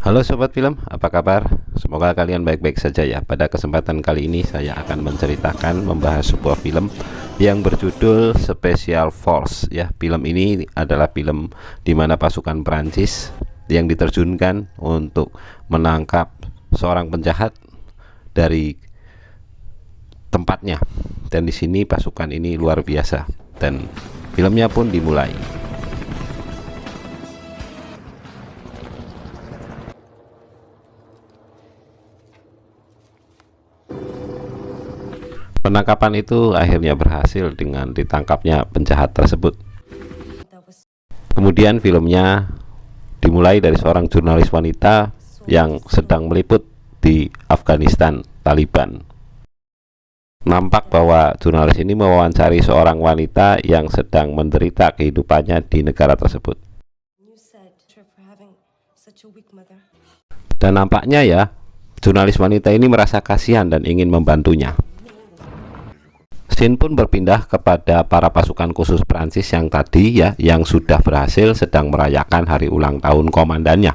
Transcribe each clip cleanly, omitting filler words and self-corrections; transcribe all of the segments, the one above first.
Halo Sobat Film, apa kabar? Semoga kalian baik-baik saja ya. Pada kesempatan kali ini saya akan menceritakan membahas sebuah film yang berjudul Special Force ya. Film ini adalah film di mana pasukan Prancis yang diterjunkan untuk menangkap seorang penjahat dari tempatnya. Dan di sini pasukan ini luar biasa dan filmnya pun dimulai. Penangkapan itu akhirnya berhasil dengan ditangkapnya penjahat tersebut. Kemudian filmnya dimulai dari seorang jurnalis wanita yang sedang meliput di Afghanistan Taliban. Nampak bahwa jurnalis ini mewawancari seorang wanita yang sedang menderita kehidupannya di negara tersebut. Dan nampaknya ya, jurnalis wanita ini merasa kasihan dan ingin membantunya. Scene pun berpindah kepada para pasukan khusus Prancis yang tadi ya, yang sudah berhasil sedang merayakan hari ulang tahun komandannya.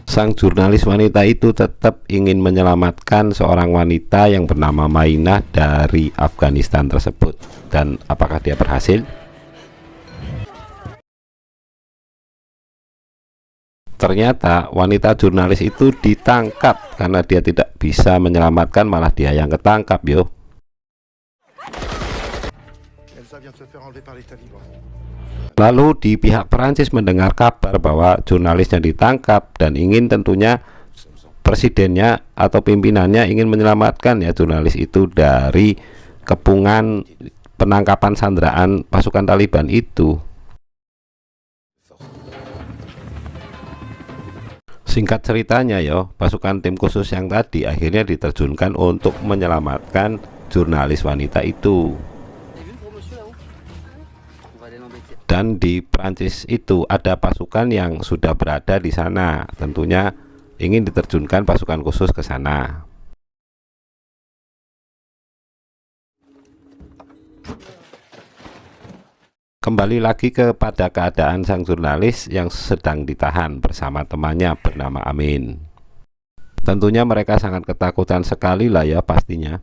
Sang jurnalis wanita itu tetap ingin menyelamatkan seorang wanita yang bernama Maina dari Afghanistan tersebut. Dan apakah dia berhasil? Ternyata wanita jurnalis itu ditangkap karena dia tidak bisa menyelamatkan, malah dia yang ketangkap yo. Lalu di pihak Perancis mendengar kabar bahwa jurnalisnya ditangkap dan ingin tentunya presidennya atau pimpinannya ingin menyelamatkan ya jurnalis itu dari kepungan penangkapan sandraan pasukan Taliban itu. Singkat ceritanya ya, pasukan tim khusus yang tadi akhirnya diterjunkan untuk menyelamatkan jurnalis wanita itu. Dan di Prancis itu ada pasukan yang sudah berada di sana, tentunya ingin diterjunkan pasukan khusus ke sana. Kembali lagi kepada keadaan sang jurnalis yang sedang ditahan bersama temannya bernama Amin. Tentunya mereka sangat ketakutan sekali lah ya pastinya.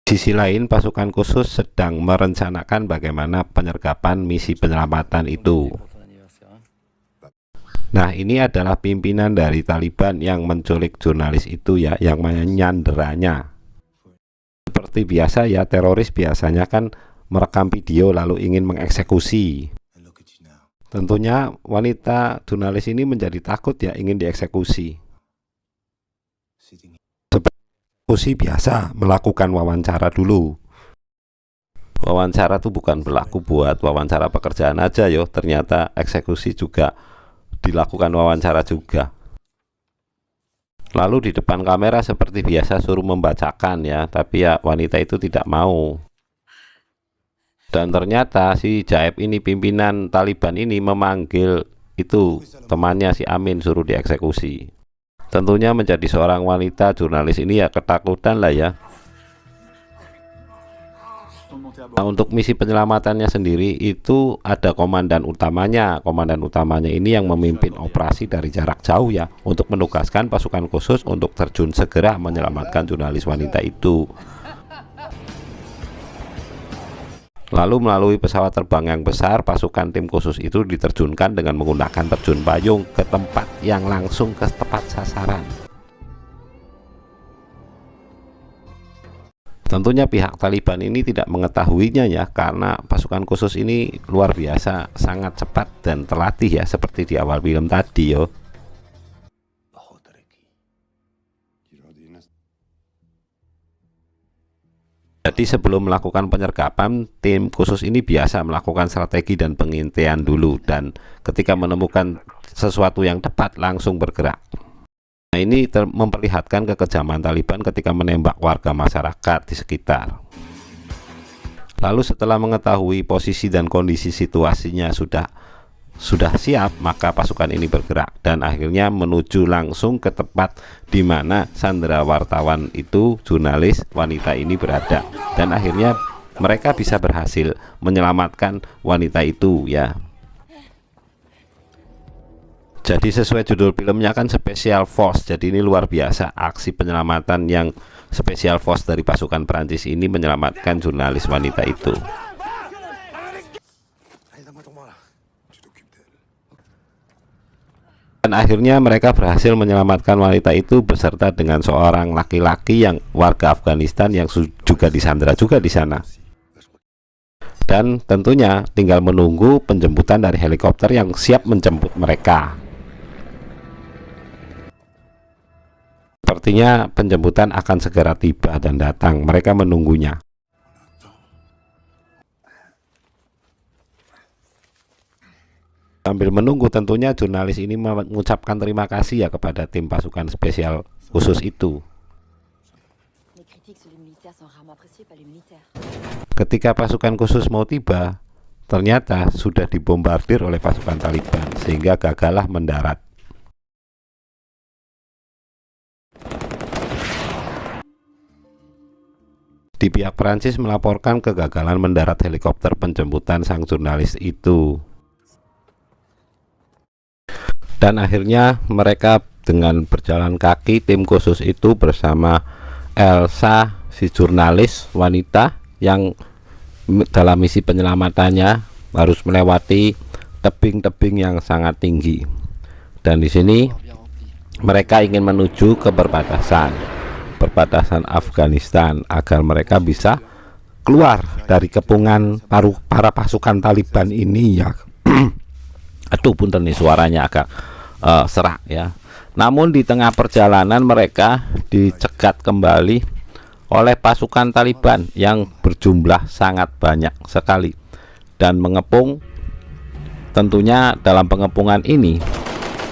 Di sisi lain pasukan khusus sedang merencanakan bagaimana penyergapan misi penyelamatan itu. Nah, ini adalah pimpinan dari Taliban yang menculik jurnalis itu ya, yang menyanderanya. Seperti biasa ya, teroris biasanya kan merekam video lalu ingin mengeksekusi. Tentunya wanita jurnalis ini menjadi takut ya, ingin dieksekusi. Seperti biasa melakukan wawancara dulu. Wawancara tuh bukan berlaku buat wawancara pekerjaan aja yo, ternyata eksekusi juga dilakukan wawancara juga. Lalu di depan kamera seperti biasa suruh membacakan ya, tapi ya wanita itu tidak mau. Dan ternyata si Jaib ini, pimpinan Taliban ini, memanggil itu temannya si Amin suruh dieksekusi. Tentunya menjadi seorang wanita jurnalis ini ya ketakutan lah ya. Nah, untuk misi penyelamatannya sendiri itu ada komandan utamanya. Komandan utamanya ini yang memimpin operasi dari jarak jauh ya, untuk menugaskan pasukan khusus untuk terjun segera menyelamatkan jurnalis wanita itu. Lalu melalui pesawat terbang yang besar, pasukan tim khusus itu diterjunkan dengan menggunakan terjun payung ke tempat yang langsung ke tepat sasaran. Tentunya pihak Taliban ini tidak mengetahuinya ya, karena pasukan khusus ini luar biasa, sangat cepat dan terlatih ya, seperti di awal film tadi yo. Jadi sebelum melakukan penyergapan, tim khusus ini biasa melakukan strategi dan pengintaian dulu, dan ketika menemukan sesuatu yang tepat langsung bergerak. Nah, ini memperlihatkan kekejaman Taliban ketika menembak warga masyarakat di sekitar. Lalu setelah mengetahui posisi dan kondisi situasinya sudah siap, maka pasukan ini bergerak dan akhirnya menuju langsung ke tempat di mana sandera wartawan itu, jurnalis wanita ini berada. Dan akhirnya mereka bisa berhasil menyelamatkan wanita itu ya. Jadi sesuai judul filmnya kan Special Force, jadi ini luar biasa aksi penyelamatan yang Special Force dari pasukan Prancis ini menyelamatkan jurnalis wanita itu. Dan akhirnya mereka berhasil menyelamatkan wanita itu beserta dengan seorang laki-laki yang warga Afghanistan yang juga disandra juga di sana. Dan tentunya tinggal menunggu penjemputan dari helikopter yang siap menjemput mereka. Sepertinya penjemputan akan segera tiba dan datang. Mereka menunggunya. Sambil menunggu tentunya jurnalis ini mengucapkan terima kasih ya kepada tim pasukan spesial khusus itu. Ketika pasukan khusus mau tiba, ternyata sudah dibombardir oleh pasukan Taliban sehingga gagallah mendarat. Di pihak Prancis melaporkan kegagalan mendarat helikopter penjemputan sang jurnalis itu. Dan akhirnya mereka dengan berjalan kaki, tim khusus itu bersama Elsa, si jurnalis wanita yang dalam misi penyelamatannya harus melewati tebing-tebing yang sangat tinggi. Dan di sini mereka ingin menuju ke perbatasan Afghanistan agar mereka bisa keluar dari kepungan para pasukan Taliban ini ya. Aduh punten nih suaranya agak serak ya. Namun di tengah perjalanan mereka dicegat kembali oleh pasukan Taliban yang berjumlah sangat banyak sekali dan mengepung. Tentunya dalam pengepungan ini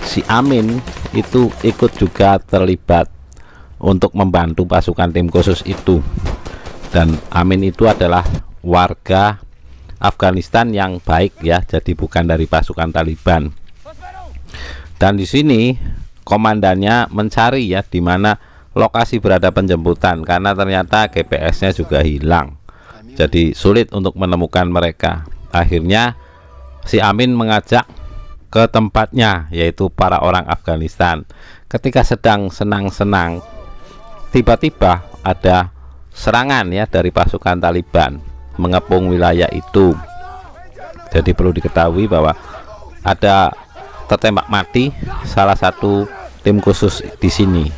si Amin itu ikut juga terlibat untuk membantu pasukan tim khusus itu. Dan Amin itu adalah warga Afghanistan yang baik ya, jadi bukan dari pasukan Taliban. Dan di sini komandannya mencari ya di mana lokasi berada penjemputan karena ternyata GPS-nya juga hilang. Jadi sulit untuk menemukan mereka. Akhirnya si Amin mengajak ke tempatnya yaitu para orang Afghanistan. Ketika sedang senang-senang, tiba-tiba ada serangan ya dari pasukan Taliban mengepung wilayah itu. Jadi perlu diketahui bahwa ada tertembak mati salah satu tim khusus di sini,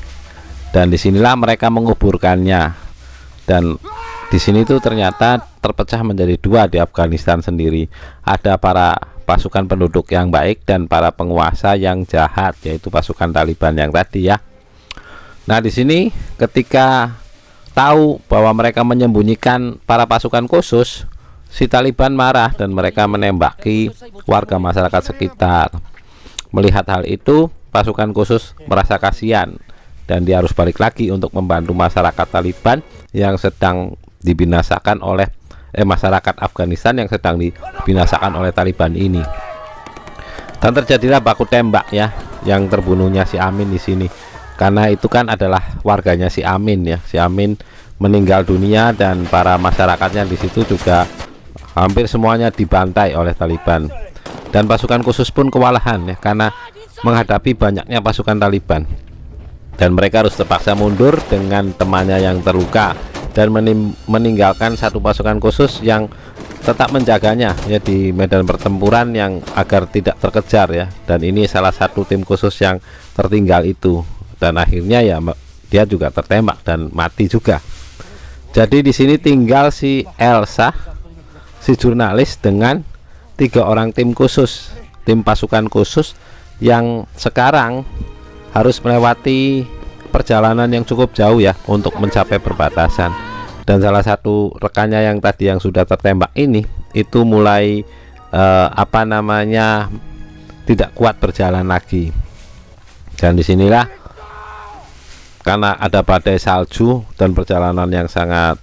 dan disinilah mereka menguburkannya. Dan di sini tuh ternyata terpecah menjadi dua di Afghanistan sendiri. Ada para pasukan penduduk yang baik dan para penguasa yang jahat, yaitu pasukan Taliban yang tadi ya. Nah di sini ketika tahu bahwa mereka menyembunyikan para pasukan khusus, si Taliban marah dan mereka menembaki warga masyarakat sekitar. Melihat hal itu, pasukan khusus merasa kasihan dan dia harus balik lagi untuk membantu masyarakat Taliban yang sedang dibinasakan oleh masyarakat Afghanistan yang sedang dibinasakan oleh Taliban ini. Dan terjadilah baku tembak ya, yang terbunuhnya si Amin di sini. Karena itu kan adalah warganya si Amin ya. Si Amin meninggal dunia dan para masyarakatnya di situ juga hampir semuanya dibantai oleh Taliban. Dan pasukan khusus pun kewalahan ya karena menghadapi banyaknya pasukan Taliban. Dan mereka harus terpaksa mundur dengan temannya yang terluka dan meninggalkan satu pasukan khusus yang tetap menjaganya ya di medan pertempuran yang agar tidak terkejar ya. Dan ini salah satu tim khusus yang tertinggal itu. Dan akhirnya ya dia juga tertembak dan mati juga. Jadi di sini tinggal si Elsa, si jurnalis dengan 3 orang tim khusus, tim pasukan khusus yang sekarang harus melewati perjalanan yang cukup jauh ya untuk mencapai perbatasan. Dan salah satu rekannya yang tadi yang sudah tertembak ini itu mulai tidak kuat berjalan lagi. Dan disinilah karena ada badai salju dan perjalanan yang sangat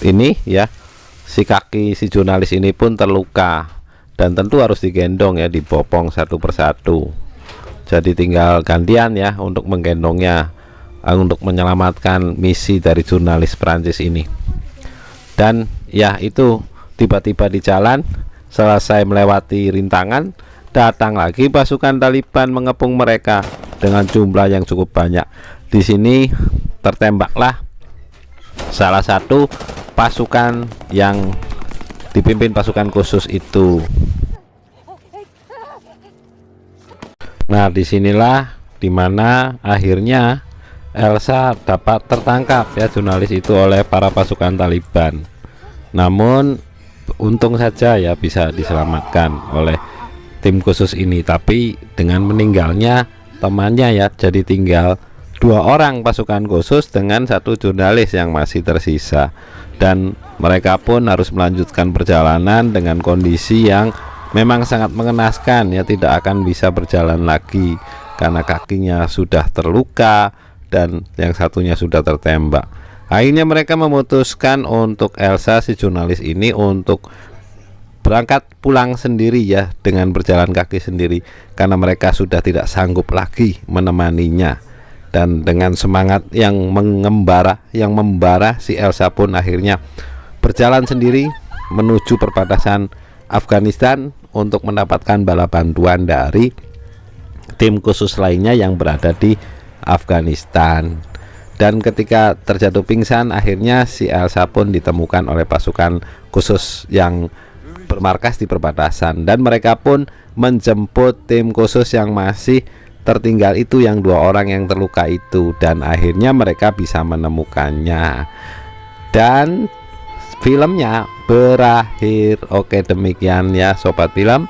ini ya, si jurnalis ini pun terluka dan tentu harus digendong ya, dibopong satu persatu. Jadi tinggal gantian ya untuk menggendongnya untuk menyelamatkan misi dari jurnalis Prancis ini. Dan ya itu, tiba-tiba di jalan selesai melewati rintangan, datang lagi pasukan Taliban mengepung mereka dengan jumlah yang cukup banyak. Di sini tertembaklah salah satu pasukan yang dipimpin pasukan khusus itu. Nah, disinilah dimana akhirnya Elsa dapat tertangkap ya, jurnalis itu, oleh para pasukan Taliban. Namun untung saja ya bisa diselamatkan oleh tim khusus ini. Tapi dengan meninggalnya temannya ya, jadi tinggal 2 orang pasukan khusus dengan 1 jurnalis yang masih tersisa, dan mereka pun harus melanjutkan perjalanan dengan kondisi yang memang sangat mengenaskan ya, tidak akan bisa berjalan lagi karena kakinya sudah terluka dan yang satunya sudah tertembak. Akhirnya mereka memutuskan untuk Elsa si jurnalis ini untuk berangkat pulang sendiri ya, dengan berjalan kaki sendiri karena mereka sudah tidak sanggup lagi menemaninya. Dan dengan semangat yang membara si Elsa pun akhirnya berjalan sendiri menuju perbatasan Afghanistan untuk mendapatkan bala bantuan dari tim khusus lainnya yang berada di Afghanistan. Dan ketika terjatuh pingsan, akhirnya si Elsa pun ditemukan oleh pasukan khusus yang bermarkas di perbatasan, dan mereka pun menjemput tim khusus yang masih tertinggal itu, yang 2 orang yang terluka itu, dan akhirnya mereka bisa menemukannya dan filmnya berakhir. Oke, demikian ya sobat film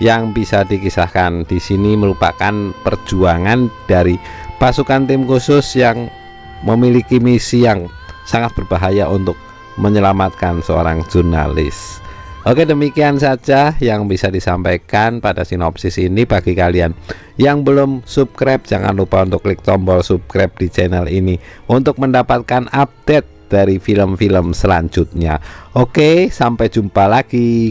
yang bisa dikisahkan di sini, merupakan perjuangan dari pasukan tim khusus yang memiliki misi yang sangat berbahaya untuk menyelamatkan seorang jurnalis. Oke, demikian saja yang bisa disampaikan pada sinopsis ini. Bagi kalian yang belum subscribe, jangan lupa untuk klik tombol subscribe di channel ini untuk mendapatkan update dari film-film selanjutnya. Oke, sampai jumpa lagi.